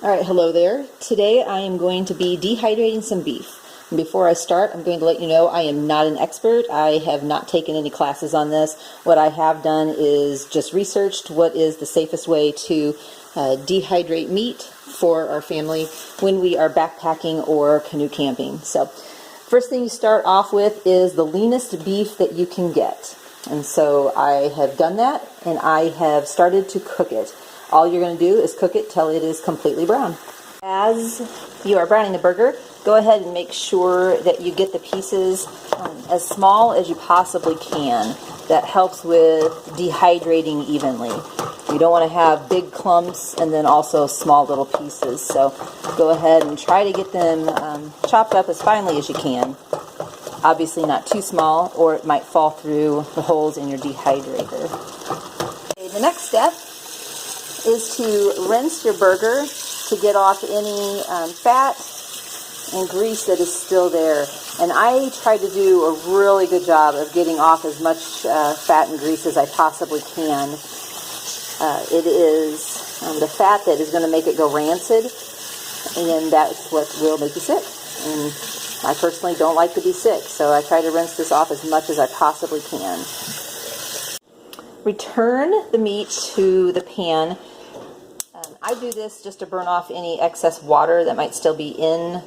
Alright, hello there. Today I am going to be dehydrating some beef. And before I start, I'm going to let you know I am not an expert. I have not taken any classes on this. What I have done is just researched what is the safest way to dehydrate meat for our family when we are backpacking or canoe camping. So, first thing you start off with is the leanest beef that you can get. And so I have done that, and I have started to cook it. All you're going to do is cook it till it is completely brown. As you are browning the burger, go ahead and make sure that you get the pieces as small as you possibly can. That helps with dehydrating evenly. You don't want to have big clumps and then also small little pieces. So go ahead and try to get them chopped up as finely as you can. Obviously not too small, or it might fall through the holes in your dehydrator. Okay, the next step is to rinse your burger to get off any fat and grease that is still there. And I try to do a really good job of getting off as much fat and grease as I possibly can. It is the fat that is going to make it go rancid, and that's what will make you sick. And I personally don't like to be sick, so I try to rinse this off as much as I possibly can. Return the meat to the pan. I do this just to burn off any excess water that might still be in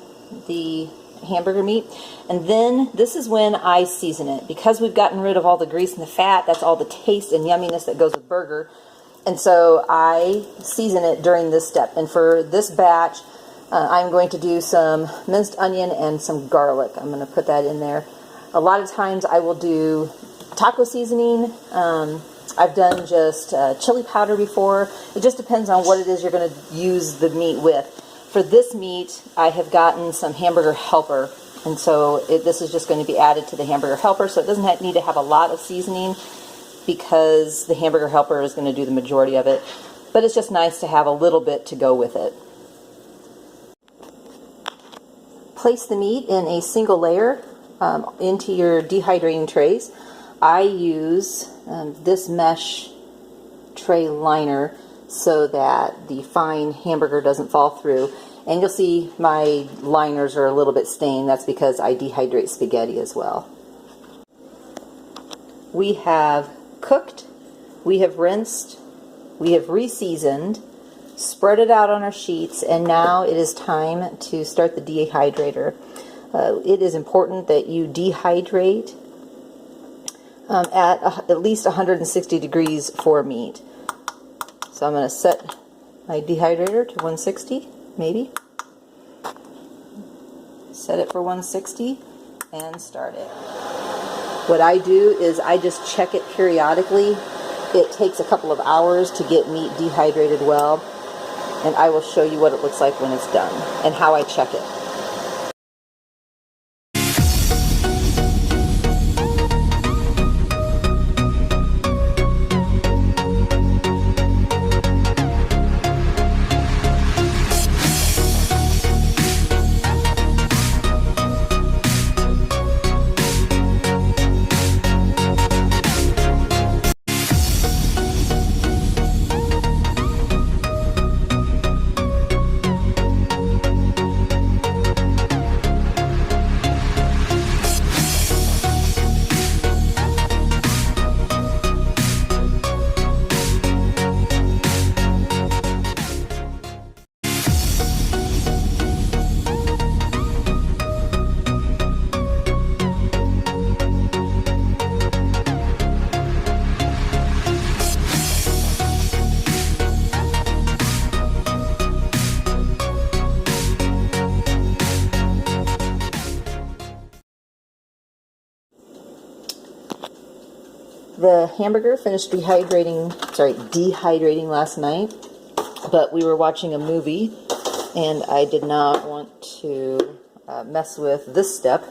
the hamburger meat. And then this is when I season it. Because we've gotten rid of all the grease and the fat, that's all the taste and yumminess that goes with burger. And so I season it during this step. And for this batch, I'm going to do some minced onion and some garlic. I'm going to put that in there. A lot of times I will do taco seasoning. I've done just chili powder before. It just depends on what it is you're going to use the meat with. For this meat, I have gotten some hamburger helper, and so this is just going to be added to the hamburger helper, so it doesn't need to have a lot of seasoning because the hamburger helper is going to do the majority of it, but it's just nice to have a little bit to go with it. Place the meat in a single layer into your dehydrating trays. I use this mesh tray liner so that the fine hamburger doesn't fall through. And you'll see my liners are a little bit stained. That's because I dehydrate spaghetti as well. We have cooked, we have rinsed, we have re-seasoned, spread it out on our sheets, and now it is time to start the dehydrator. It is important that you dehydrate at least 160 degrees for meat. So I'm going to set my dehydrator to 160, maybe. Set it for 160 and start it. What I do is I just check it periodically. It takes a couple of hours to get meat dehydrated well, and I will show you what it looks like when it's done and how I check it. The hamburger finished dehydrating last night, but we were watching a movie and I did not want to mess with this step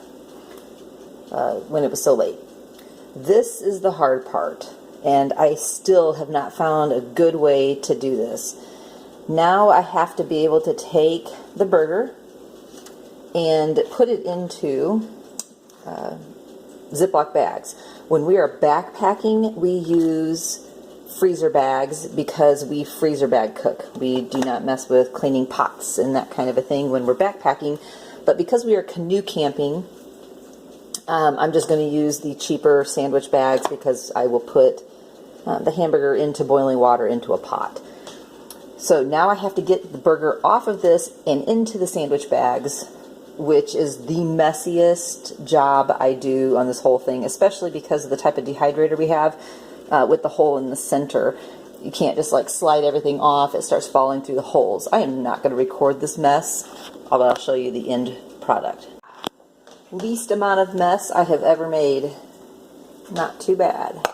when it was so late. This is the hard part, and I still have not found a good way to do this. Now I have to be able to take the burger and put it into Ziploc bags. When we are backpacking, we use freezer bags because we freezer bag cook. We do not mess with cleaning pots and that kind of a thing when we're backpacking. But because we are canoe camping, I'm just going to use the cheaper sandwich bags because I will put the hamburger into boiling water into a pot. So now I have to get the burger off of this and into the sandwich bags, which is the messiest job I do on this whole thing, especially because of the type of dehydrator we have with the hole in the center. You can't just like slide everything off. It starts falling through the holes. I am not going to record this mess, although I'll show you the end product. Least amount of mess I have ever made. Not too bad.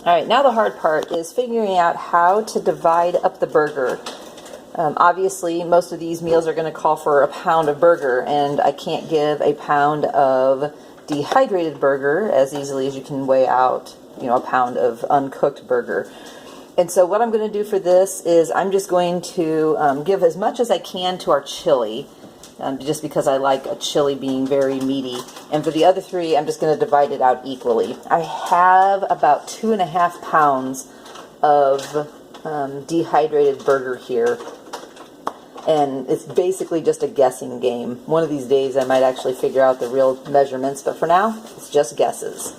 Alright, now the hard part is figuring out how to divide up the burger. Obviously, most of these meals are going to call for a pound of burger, and I can't give a pound of dehydrated burger as easily as you can weigh out, a pound of uncooked burger. And so what I'm going to do for this is I'm just going to give as much as I can to our chili, just because I like a chili being very meaty. And for the other three, I'm just going to divide it out equally. I have about 2.5 pounds of dehydrated burger here. And it's basically just a guessing game. One of these days I might actually figure out the real measurements, but for now, it's just guesses.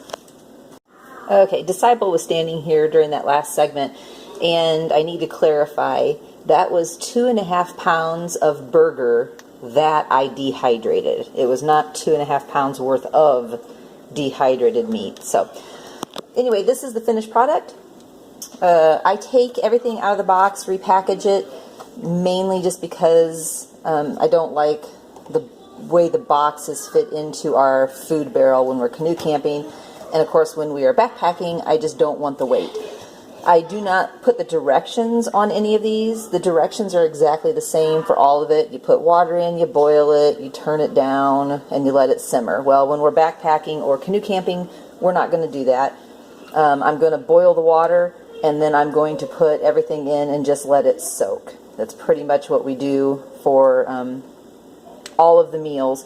Okay, Disciple was standing here during that last segment, and I need to clarify, that was 2.5 pounds of burger that I dehydrated. It was not 2.5 pounds worth of dehydrated meat. So, anyway, this is the finished product. I take everything out of the box, repackage it, mainly just because I don't like the way the boxes fit into our food barrel when we're canoe camping. And of course, when we are backpacking, I just don't want the weight. I do not put the directions on any of these. The directions are exactly the same for all of it. You put water in, you boil it, you turn it down, and you let it simmer. Well, when we're backpacking or canoe camping, we're not going to do that. I'm going to boil the water, and then I'm going to put everything in and just let it soak. That's pretty much what we do for all of the meals.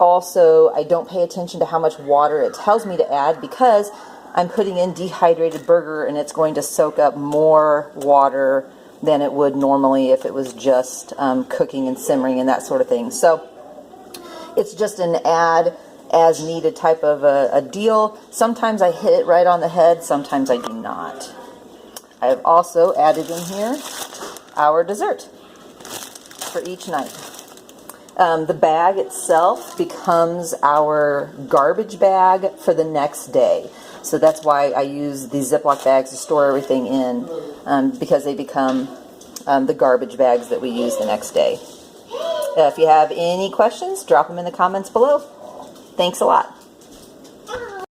Also, I don't pay attention to how much water it tells me to add because I'm putting in dehydrated burger and it's going to soak up more water than it would normally if it was just cooking and simmering and that sort of thing. So it's just an add as needed type of a deal. Sometimes I hit it right on the head, sometimes I do not. I have also added in here our dessert for each night. The bag itself becomes our garbage bag for the next day. So that's why I use these Ziploc bags to store everything in, because they become the garbage bags that we use the next day. If you have any questions, drop them in the comments below. Thanks a lot.